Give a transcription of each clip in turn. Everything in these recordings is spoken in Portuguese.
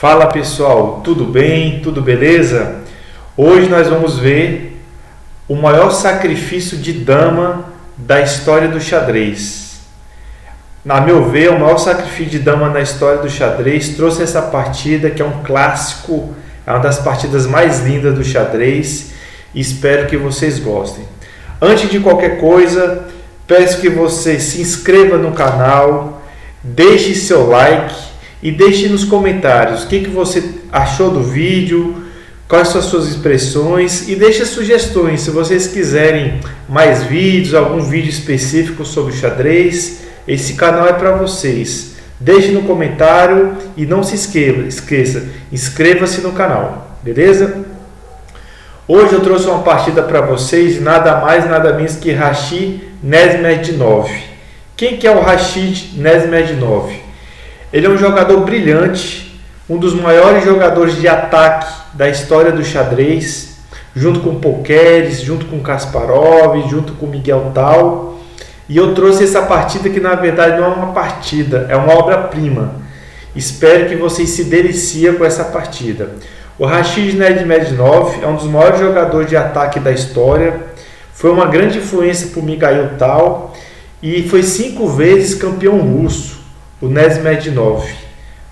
Fala pessoal, tudo bem? Tudo beleza? Hoje nós vamos ver o maior sacrifício de dama da história do xadrez. Na meu ver, o maior sacrifício de dama na história do xadrez trouxe essa partida que é um clássico, é uma das partidas mais lindas do xadrez e espero que vocês gostem. Antes de qualquer coisa, peço que você se inscreva no canal, deixe seu like e deixe nos comentários o que você achou do vídeo, quais são as suas impressões e deixe sugestões se vocês quiserem mais vídeos, algum vídeo específico sobre xadrez. Esse canal é para vocês. Deixe no comentário e não se esqueça, inscreva-se no canal, beleza? Hoje eu trouxe uma partida para vocês, nada mais nada menos que Rashid Nesmedinov. Quem que é o Rashid Nesmedinov? Ele é um jogador brilhante, um dos maiores jogadores de ataque da história do xadrez, junto com Póqueres, junto com Kasparov, junto com Miguel Tal. E eu trouxe essa partida que na verdade não é uma partida, é uma obra-prima. Espero que vocês se deliciem com essa partida. O Rashid Nesmedinov é um dos maiores jogadores de ataque da história, foi uma grande influência para o Miguel Tal e foi 5 vezes campeão russo. O Nesmedinov,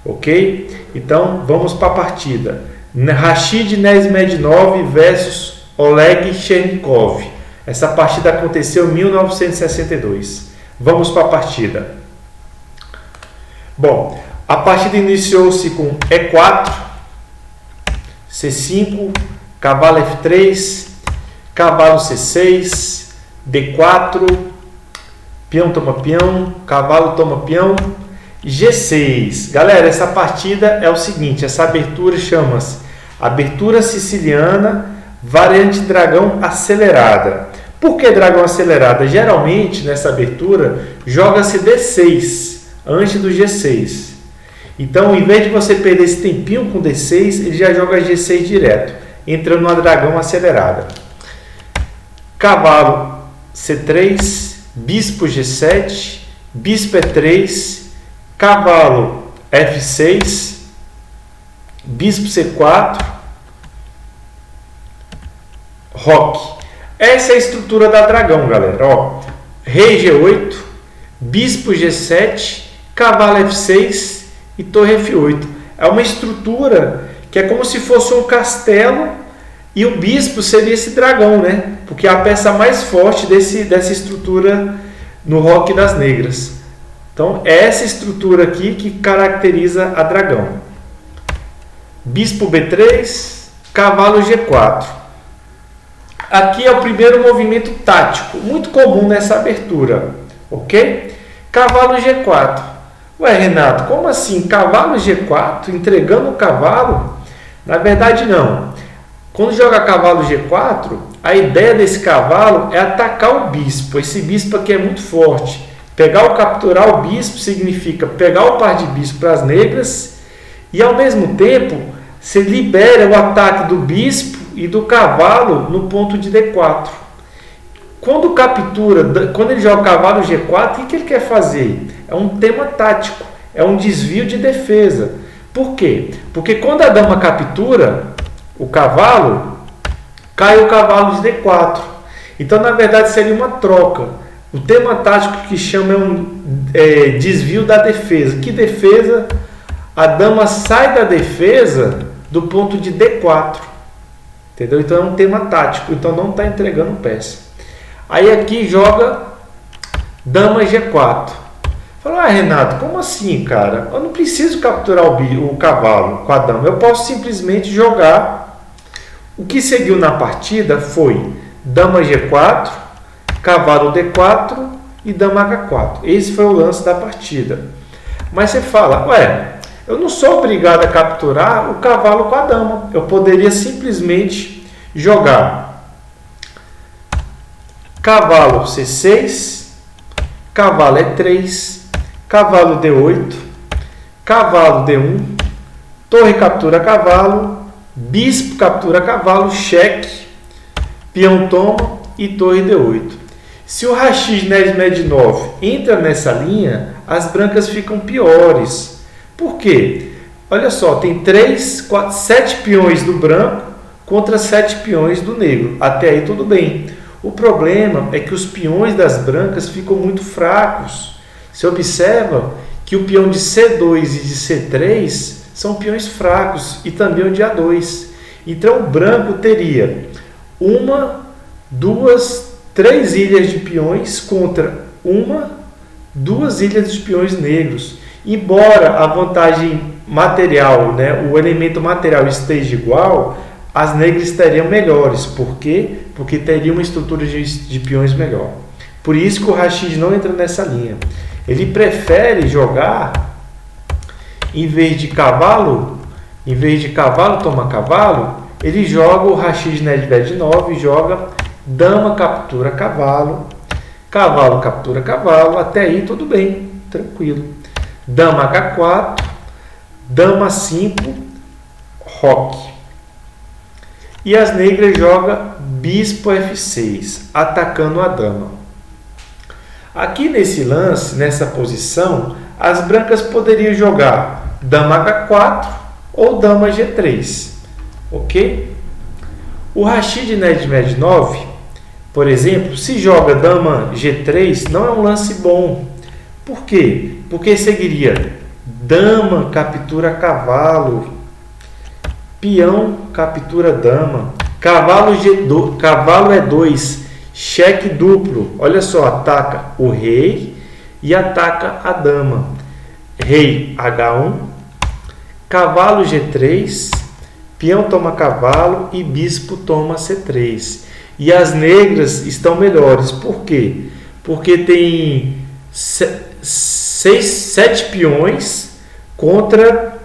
ok? Então vamos para a partida. Rashid Nesmedinov versus Oleg Chernikov. Essa partida aconteceu em 1962. Vamos para a partida. Bom, a partida iniciou-se com E4, C5, cavalo F3, cavalo C6, D4, peão toma peão, cavalo toma peão, G6. Galera, essa partida é o seguinte, essa abertura chama-se abertura siciliana, variante dragão acelerada. Por que dragão acelerada? Geralmente nessa abertura joga-se D6 antes do G6. Então, em vez de você perder esse tempinho com D6, ele já joga G6 direto, entrando numa dragão acelerada. Cavalo C3, bispo G7, bispo E3, cavalo F6, bispo C4, roque. Essa é a estrutura da dragão, galera. Ó, rei G8, bispo G7, cavalo F6 e torre F8. É uma estrutura que é como se fosse um castelo e o bispo seria esse dragão, né? Porque é a peça mais forte dessa estrutura no roque das negras. Então, é essa estrutura aqui que caracteriza a dragão. Bispo B3, cavalo G4. Aqui é o primeiro movimento tático, muito comum nessa abertura, ok? Cavalo G4. Ué, Renato, como assim? Cavalo G4, entregando o cavalo? Na verdade, não. Quando joga cavalo G4, a ideia desse cavalo é atacar o bispo. Esse bispo aqui é muito forte. Pegar ou capturar o bispo significa pegar o par de bispo para as negras e, ao mesmo tempo, se libera o ataque do bispo e do cavalo no ponto de D4. Quando ele joga cavalo G4, o que ele quer fazer? É um tema tático, é um desvio de defesa. Por quê? Porque quando a dama captura o cavalo, cai o cavalo de D4. Então, na verdade, seria uma troca. O tema tático que chama desvio da defesa. Que defesa? A dama sai da defesa do ponto de D4. Entendeu? Então é um tema tático. Então não está entregando peça. Aí aqui joga dama G4. Fala, Renato, como assim, cara? Eu não preciso capturar o cavalo com a dama. Eu posso simplesmente jogar. O que seguiu na partida foi dama G4, cavalo D4 e dama H4. Esse foi o lance da partida. Mas você fala, eu não sou obrigado a capturar o cavalo com a dama. Eu poderia simplesmente jogar cavalo C6, cavalo E3, cavalo D8, cavalo D1, torre captura cavalo, bispo captura cavalo, cheque, peão toma e torre D8. Se o Rashid Nesmedinov entra nessa linha, as brancas ficam piores. Por quê? olha só, tem 3, 4, 7 peões do branco contra 7 peões do negro. Até aí tudo bem. O problema é que os peões das brancas ficam muito fracos. Você observa que o peão de C2 e de C3 são peões fracos e também o de A2. Então o branco teria 1, 2, 3 ilhas de peões contra 1, 2 ilhas de peões negros. Embora a vantagem material, né, o elemento material esteja igual, as negras estariam melhores. Por quê? Porque teria uma estrutura de peões melhor. Por isso que o Rashid não entra nessa linha. Ele prefere jogar, em vez de cavalo toma cavalo, ele joga o Rashid Nedved 9, joga dama captura cavalo, cavalo captura cavalo, até aí tudo bem, tranquilo. Dama H4, dama 5, roque. E as negras jogam bispo F6, atacando a dama. Aqui nesse lance, nessa posição, as brancas poderiam jogar dama H4 ou dama G3, ok? O Rashid Nedved 9, por exemplo, se joga dama G3, não é um lance bom. Por quê? Porque seguiria dama captura cavalo, peão captura dama, cavalo G2, cavalo E2, cheque duplo. Olha só, ataca o rei e ataca a dama. Rei H1, cavalo G3, peão toma cavalo e bispo toma C3. E as negras estão melhores. Por quê? Porque tem 7 peões contra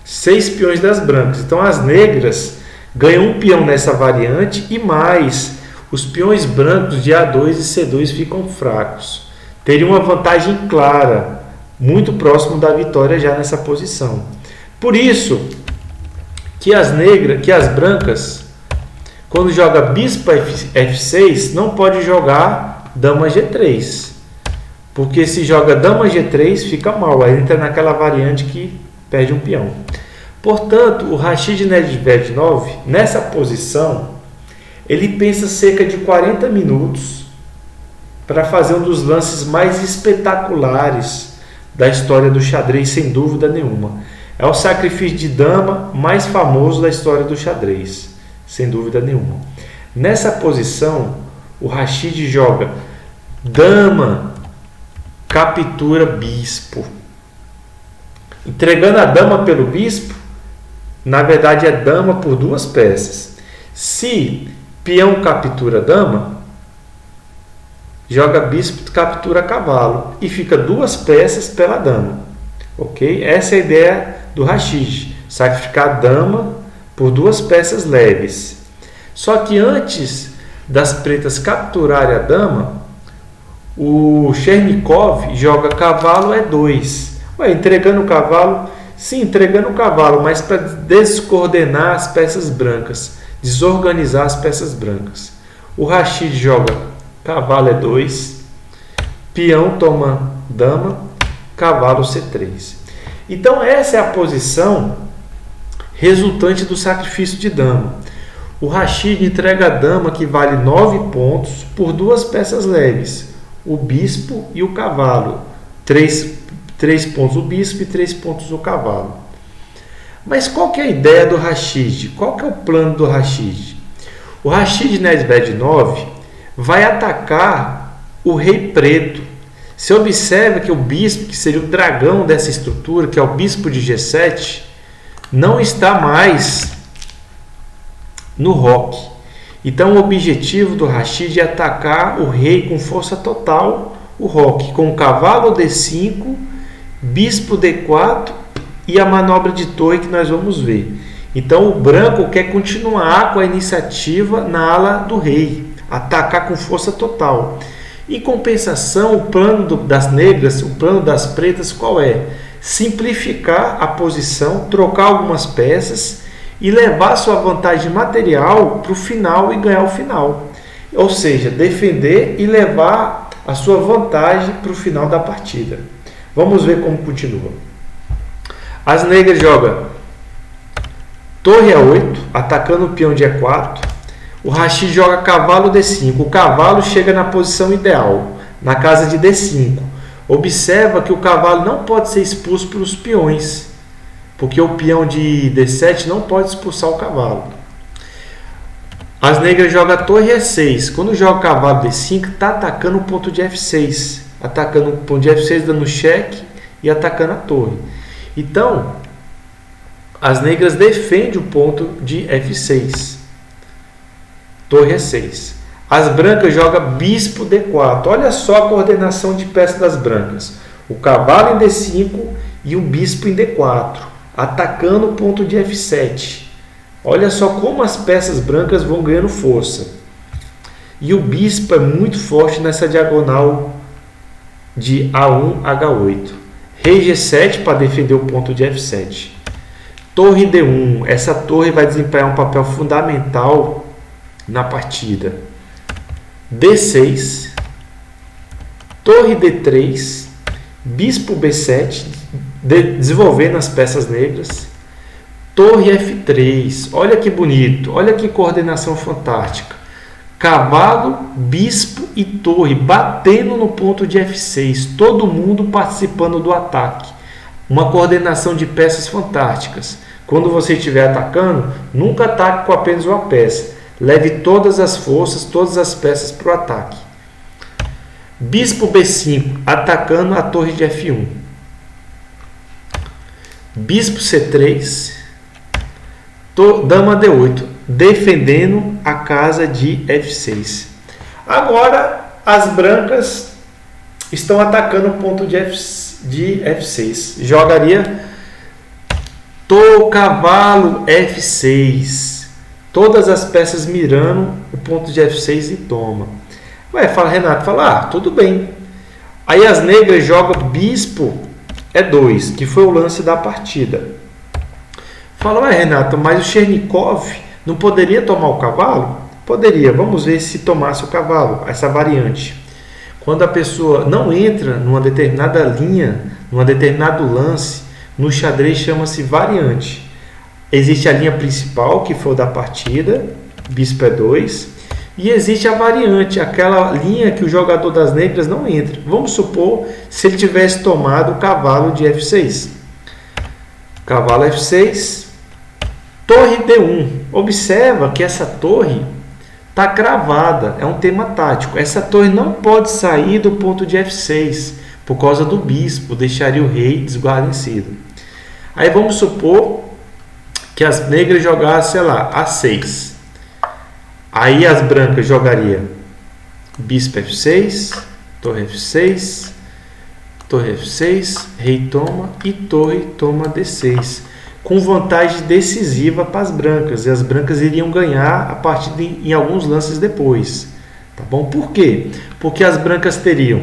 6 peões das brancas. Então as negras ganham um peão nessa variante e mais. Os peões brancos de A2 e C2 ficam fracos. Teria uma vantagem clara, muito próximo da vitória já nessa posição. Por isso que as brancas, quando joga bispo F6, não pode jogar dama G3. Porque se joga dama G3, fica mal. Aí entra naquela variante que perde um peão. Portanto, o Rashid Nedved 9, nessa posição, ele pensa cerca de 40 minutos para fazer um dos lances mais espetaculares da história do xadrez, sem dúvida nenhuma. É o sacrifício de dama mais famoso da história do xadrez, sem dúvida nenhuma. Nessa posição, o Rashid joga dama captura bispo. Entregando a dama pelo bispo, na verdade é dama por 2 peças. Se peão captura dama, joga bispo captura cavalo e fica 2 peças pela dama, ok? Essa é a ideia do Rashid, sacrificar a dama por 2 peças leves. Só que antes das pretas capturarem a dama, o Chernikov joga cavalo E2. Entregando o cavalo? Sim, entregando o cavalo, mas para descoordenar as peças brancas, desorganizar as peças brancas. O Rashid joga cavalo E2, peão toma dama, cavalo C3. Então essa é a posição resultante do sacrifício de dama. O Rashid entrega a dama, que vale 9 pontos, por 2 peças leves, o bispo e o cavalo. 3 pontos o bispo e 3 pontos o cavalo. Mas qual que é a ideia do Rashid? Qual que é o plano do Rashid? O Rashid Nedved 9 vai atacar o rei preto. Você observa que o bispo, que seria o dragão dessa estrutura, que é o bispo de G7, não está mais no roque. Então o objetivo do Rashid é atacar o rei com força total, o roque, com o cavalo D5, bispo D4 e a manobra de torre que nós vamos ver. Então o branco quer continuar com a iniciativa na ala do rei, atacar com força total. Em compensação, o plano das negras, o plano das pretas, qual é? Simplificar a posição, trocar algumas peças e levar sua vantagem material para o final e ganhar o final. Ou seja, defender e levar a sua vantagem para o final da partida. Vamos ver como continua. As negras jogam torre A8, atacando o peão de E4. O Rashid joga cavalo D5. O cavalo chega na posição ideal, na casa de D5. Observa que o cavalo não pode ser expulso pelos peões, porque o peão de D7 não pode expulsar o cavalo. As negras jogam torre E6. Quando joga cavalo D5, está atacando o ponto de F6. Atacando o ponto de F6, dando cheque e atacando a torre. Então, as negras defendem o ponto de F6. Torre E6. As brancas jogam bispo D4. Olha só a coordenação de peças das brancas. O cavalo em D5 e o bispo em D4. Atacando o ponto de F7. Olha só como as peças brancas vão ganhando força. E o bispo é muito forte nessa diagonal de A1, H8. Rei G7 para defender o ponto de F7. Torre D1. Essa torre vai desempenhar um papel fundamental na partida. D6. Torre D3. Bispo B7. Desenvolvendo as peças negras. Torre F3. Olha que bonito. Olha que coordenação fantástica. Cavalo, bispo e torre batendo no ponto de F6. Todo mundo participando do ataque. Uma coordenação de peças fantásticas. Quando você estiver atacando, nunca ataque com apenas uma peça. Leve todas as forças, todas as peças para o ataque. Bispo B5, atacando a torre de F1. Bispo C3. Dama D8, defendendo a casa de F6. Agora, as brancas estão atacando o ponto de F6. Jogaria cavalo F6. Todas as peças mirando o ponto de F6 e toma. Fala Renato, tudo bem. Aí as negras jogam bispo E2, que foi o lance da partida. Fala, Renato, mas o Chernikov não poderia tomar o cavalo? Poderia. Vamos ver se tomasse o cavalo, essa variante. Quando a pessoa não entra numa determinada linha, num determinado lance, no xadrez chama-se variante. Existe a linha principal, que foi o da partida, bispo E2, e existe a variante, aquela linha que o jogador das negras não entra. Vamos supor se ele tivesse tomado o cavalo de F6. Cavalo F6. Torre D1. Observa que essa torre está cravada. É um tema tático. Essa torre não pode sair do ponto de F6 por causa do bispo. Deixaria o rei desguarnecido. Aí vamos supor que as negras jogassem, A6. Aí as brancas jogariam bispo F6, torre F6, torre F6, rei toma e torre toma D6. Com vantagem decisiva para as brancas. E as brancas iriam ganhar a partida em alguns lances depois. Tá bom? Por quê? Porque as brancas teriam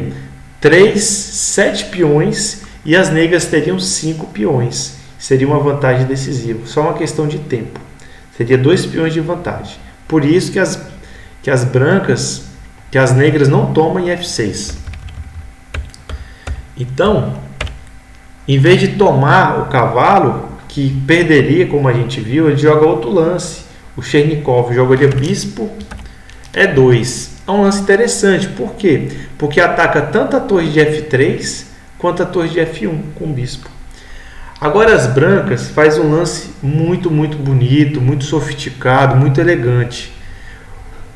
7 peões e as negras teriam 5 peões. Seria uma vantagem decisiva. Só uma questão de tempo. Seria 2 peões de vantagem. Por isso que as negras não tomam em F6. Então, em vez de tomar o cavalo, que perderia, como a gente viu, ele joga outro lance. O Chernikov jogaria bispo E2. É um lance interessante. Por quê? Porque ataca tanto a torre de F3 quanto a torre de F1 com o bispo. Agora as brancas faz um lance muito, muito bonito, muito sofisticado, muito elegante.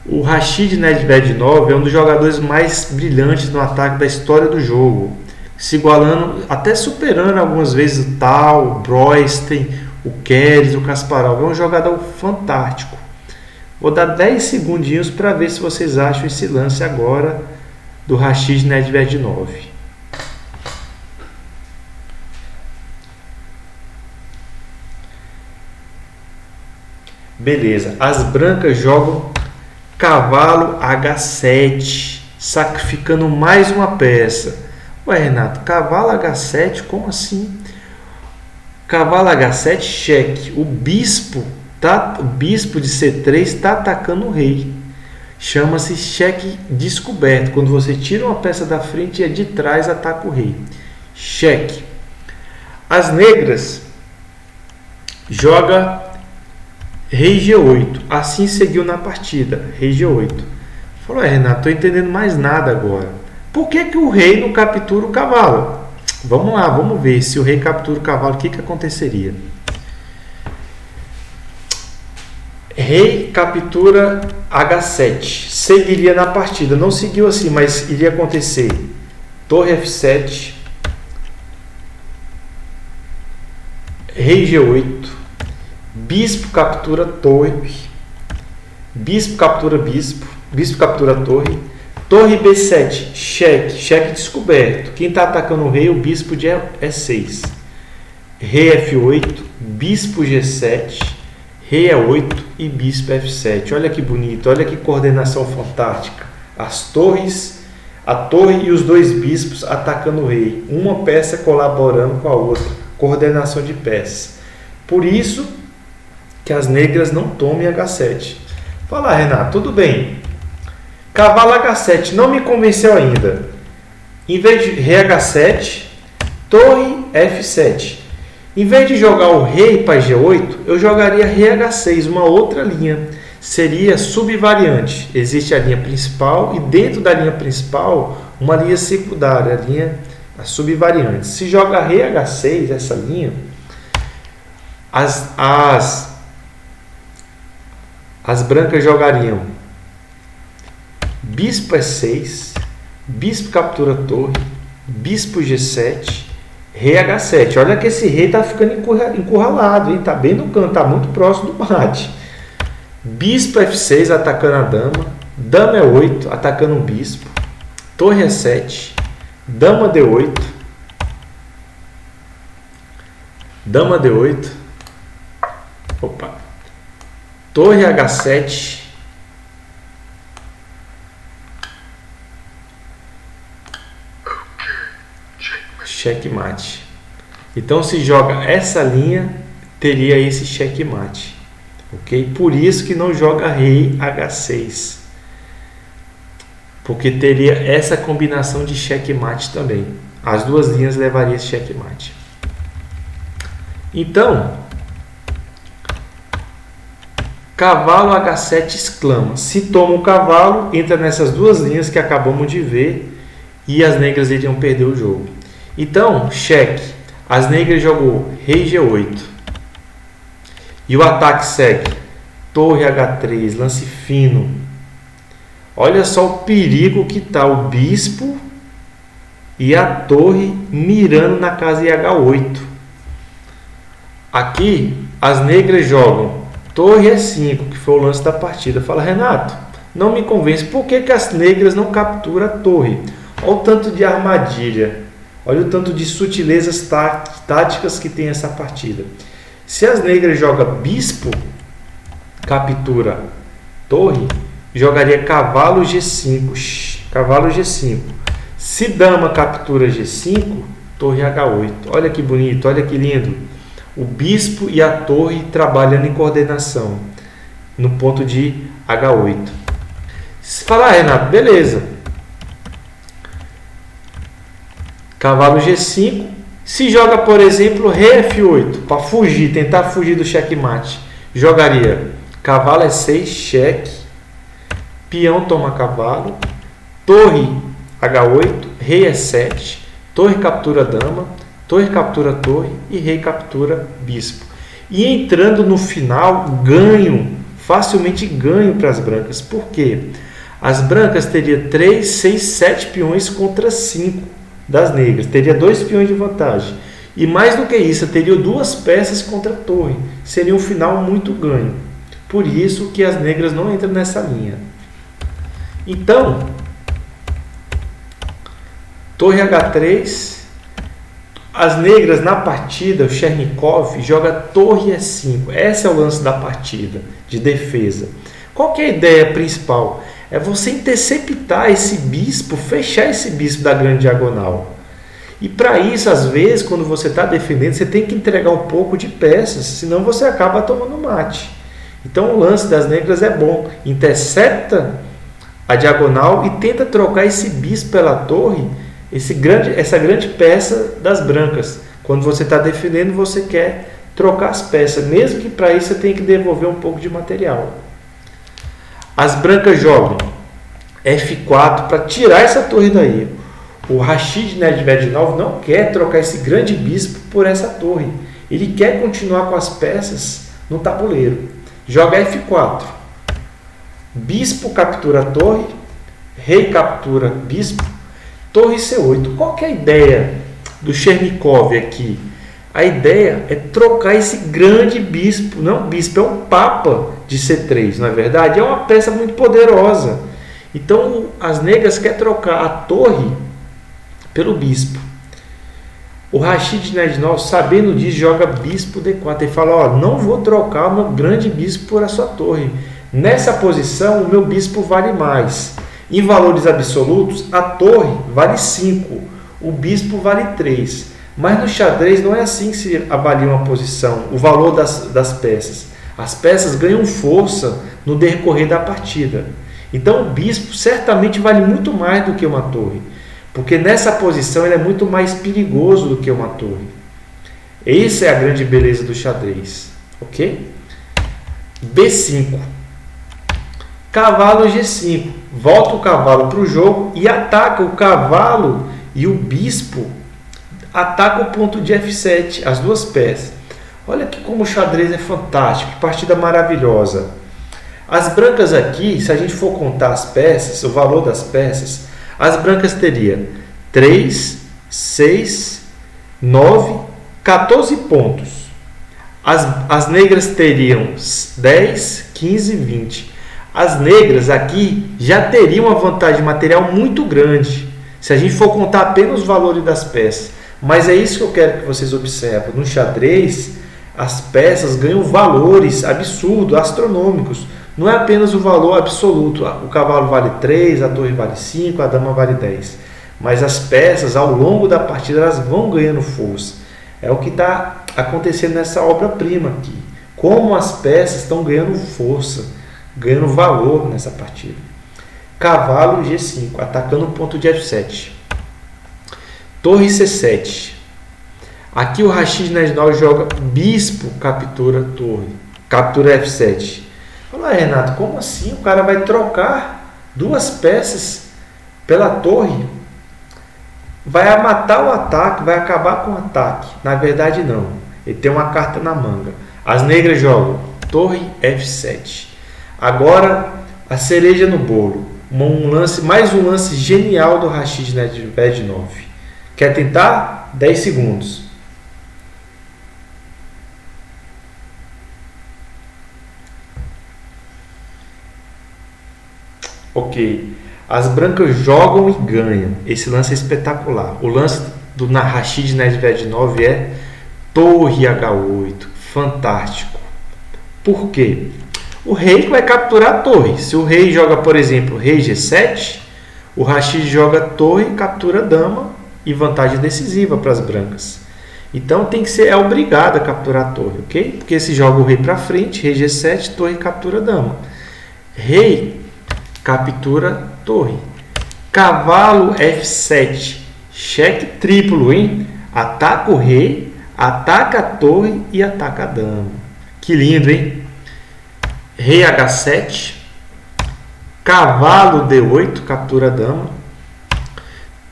O Rashid Nedvednov é um dos jogadores mais brilhantes no ataque da história do jogo, se igualando, até superando algumas vezes o Tal, o Broystein, o Keres, o Kasparov. É um jogador fantástico. Vou dar 10 segundinhos para ver se vocês acham esse lance agora do Rashid Nedvednov. Beleza, as brancas jogam cavalo H7, sacrificando mais uma peça. Renato, cavalo H7, como assim? Cavalo H7, cheque. O bispo de C3 está atacando o rei. Chama-se cheque descoberto. Quando você tira uma peça da frente e a de trás ataca o rei. Cheque. As negras joga rei G8. Assim seguiu na partida, rei G8. Falou, Renato, estou entendendo mais nada agora. Por que que o rei não captura o cavalo? Vamos lá, vamos ver se o rei captura o cavalo, o que que aconteceria? Rei captura H7. Seguiria na partida. Não seguiu assim, mas iria acontecer. Torre F7. Rei G8. Bispo captura torre. Bispo captura bispo. Bispo captura torre. Torre B7. Cheque. Cheque descoberto. Quem está atacando o rei, o bispo de E6. Rei F8. Bispo G7. Rei E8 e bispo F7. Olha que bonito, olha que coordenação fantástica. As torres, a torre e os dois bispos atacando o rei. Uma peça colaborando com a outra. Coordenação de peças. Por isso que as negras não tomem H7. Fala, Renato, tudo bem. Cavalo H7 não me convenceu ainda. Em vez de rei H7, torre F7. Em vez de jogar o rei para G8, eu jogaria rei H6, uma outra linha. Seria subvariante. Existe a linha principal e dentro da linha principal, uma linha secundária, a subvariante. Se joga rei H6, essa linha, as brancas jogariam bispo E6, bispo captura torre, bispo G7, rei H7. Olha que esse rei está ficando encurralado, está bem no canto, está muito próximo do mate. Bispo F6 atacando a dama. Dama E8 atacando o bispo. Torre E7. Dama D8. Dama D8. Opa. Torre H7. Checkmate. Então, se joga essa linha, teria esse checkmate. Ok? Por isso que não joga rei H6. Porque teria essa combinação de checkmate também. As duas linhas levariam esse checkmate. Então, cavalo H7 exclama. Se toma o cavalo, entra nessas duas linhas que acabamos de ver e as negras iriam perder o jogo. Então, cheque. As negras jogou rei G8. E o ataque segue. Torre H3, lance fino. Olha só o perigo que está o bispo e a torre mirando na casa de H8. Aqui, as negras jogam torre E5, que foi o lance da partida. Fala, Renato, não me convence. Por que as negras não capturam a torre? Olha o tanto de armadilha. Olha o tanto de sutilezas táticas que tem essa partida. Se as negras jogam bispo, captura torre, jogaria cavalo G5. Cavalo G5. Se dama captura G5, torre H8. Olha que bonito, olha que lindo. O bispo e a torre trabalhando em coordenação no ponto de H8. Se falar, Renato, beleza. Cavalo G5. Se joga, por exemplo, rei F8 para fugir, tentar fugir do checkmate, jogaria cavalo E6, cheque, peão toma cavalo, torre H8, rei E7, torre captura dama, torre captura torre e rei captura bispo. E entrando no final, facilmente ganho para as brancas. Por quê? As brancas teriam 3, 6, 7 peões contra 5 das negras. Teria 2 peões de vantagem. E mais do que isso, teria 2 peças contra a torre. Seria um final muito ganho. Por isso que as negras não entram nessa linha. Então, torre H3. As negras na partida, o Chernikov joga torre E5. Esse é o lance da partida, de defesa. Qual que é a ideia principal? É você interceptar esse bispo, fechar esse bispo da grande diagonal. E para isso, às vezes, quando você está defendendo, você tem que entregar um pouco de peças, senão você acaba tomando mate. Então o lance das negras é bom. Intercepta a diagonal e tenta trocar esse bispo pela torre, essa grande peça das brancas. Quando você está defendendo, você quer trocar as peças, mesmo que para isso você tenha que devolver um pouco de material. As brancas jogam F4 para tirar essa torre daí. O Rashid Nedvedinov não quer trocar esse grande bispo por essa torre. Ele quer continuar com as peças no tabuleiro. Joga F4. Bispo captura a torre. Rei captura bispo. Torre C8. Qual que é a ideia do Chernikov aqui? A ideia é trocar esse grande bispo. Não, bispo é um papa de C3, não é verdade? É uma peça muito poderosa. Então, as negras querem trocar a torre pelo bispo. O Rashid Nedvedinov, sabendo disso, joga bispo D4. Ele fala, ó, não vou trocar o meu grande bispo por a sua torre. Nessa posição, o meu bispo vale mais. Em valores absolutos, a torre vale 5, o bispo vale 3. Mas no xadrez não é assim que se avalia uma posição, o valor das peças. As peças ganham força no decorrer da partida. Então o bispo certamente vale muito mais do que uma torre, porque nessa posição ele é muito mais perigoso do que uma torre. Essa é a grande beleza do xadrez, ok? B5. Cavalo G5. Volta o cavalo para o jogo e ataca o cavalo e o bispo. Ataca o ponto de F7, as duas peças. Olha que como o xadrez é fantástico, que partida maravilhosa. As brancas aqui, se a gente for contar as peças, o valor das peças, as brancas teriam 3, 6, 9, 14 pontos. As negras teriam 10, 15, 20. As negras aqui já teriam uma vantagem material muito grande, se a gente for contar apenas os valores das peças. Mas é isso que eu quero que vocês observem. No xadrez, as peças ganham valores absurdos, astronômicos. Não é apenas o valor absoluto. O cavalo vale 3, a torre vale 5, a dama vale 10. Mas as peças, ao longo da partida, elas vão ganhando força. É o que está acontecendo nessa obra-prima aqui. Como as peças estão ganhando força, ganhando valor nessa partida. Cavalo G5, atacando o ponto de F7. Torre C7. Aqui o Rashid Nedvedinov joga bispo, captura torre, captura F7. Fala, Renato, como assim? O cara vai trocar duas peças pela torre? Vai matar o ataque, vai acabar com o ataque. Na verdade, não. Ele tem uma carta na manga. As negras jogam torre F7. Agora, a cereja no bolo. Mais um lance genial do Rashid Nedvedinov. Quer tentar? 10 segundos. Ok. As brancas jogam e ganham. Esse lance é espetacular. O lance do Rashid Nedvedinov é torre H8. Fantástico. Por quê? O rei vai capturar a torre. Se o rei joga, por exemplo, rei G7, o Rashid joga torre, captura dama e vantagem decisiva para as brancas. Então tem que ser obrigado a capturar a torre, ok? Porque se joga o rei para frente, rei G7, torre captura dama. Rei captura torre. Cavalo F7. Cheque triplo, hein? Ataca o rei, ataca a torre e ataca a dama. Que lindo, hein? Rei H7. Cavalo D8, captura a dama.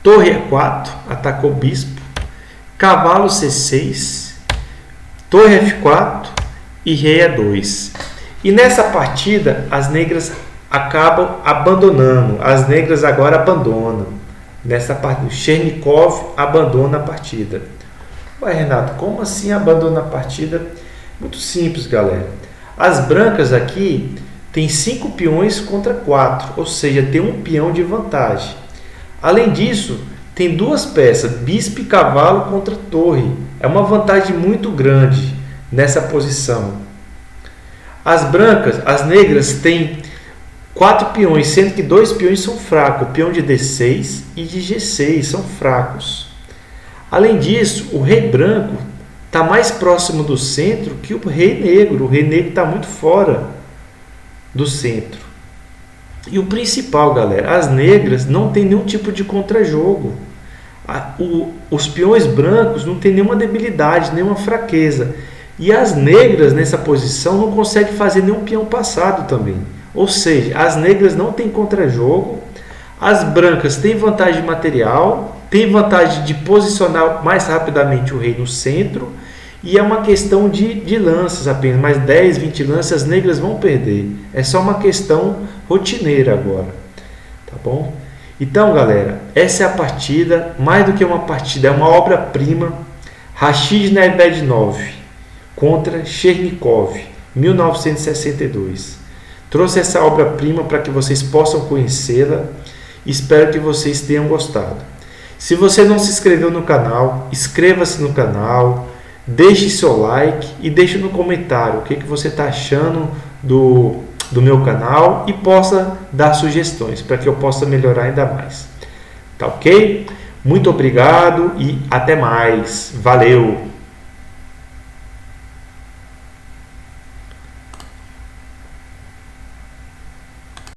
Torre E4, atacou o bispo. Cavalo C6. Torre F4 e rei E2. E nessa partida, as negras acabam abandonando. As negras agora abandonam. Nessa partida, o Chernikov abandona a partida. Ué, Renato, como assim abandona a partida? Muito simples, galera. As brancas aqui tem 5 peões contra 4, ou seja, tem um peão de vantagem. Além disso, tem duas peças, bispo e cavalo contra torre. É uma vantagem muito grande nessa posição. As negras têm 4 peões, sendo que 2 peões são fracos. O peão de D6 e de G6 são fracos. Além disso, o rei branco está mais próximo do centro que o rei negro. O rei negro está muito fora do centro. E o principal, galera, as negras não tem nenhum tipo de contrajogo. Os peões brancos não tem nenhuma debilidade, nenhuma fraqueza. E as negras nessa posição não conseguem fazer nenhum peão passado também. Ou seja, as negras não têm contra-jogo, as brancas têm vantagem de material, têm vantagem de posicionar mais rapidamente o rei no centro, e é uma questão de lanças apenas, mais 10, 20 lanças as negras vão perder. É só uma questão rotineira agora, tá bom? Então, galera, essa é a partida, mais do que uma partida, é uma obra-prima. Rashid Nebednov contra Chernikov, 1962. Trouxe essa obra-prima para que vocês possam conhecê-la. Espero que vocês tenham gostado. Se você não se inscreveu no canal, inscreva-se no canal, deixe seu like e deixe no comentário o que você está achando do meu canal e possa dar sugestões para que eu possa melhorar ainda mais. Tá ok? Muito obrigado e até mais. Valeu!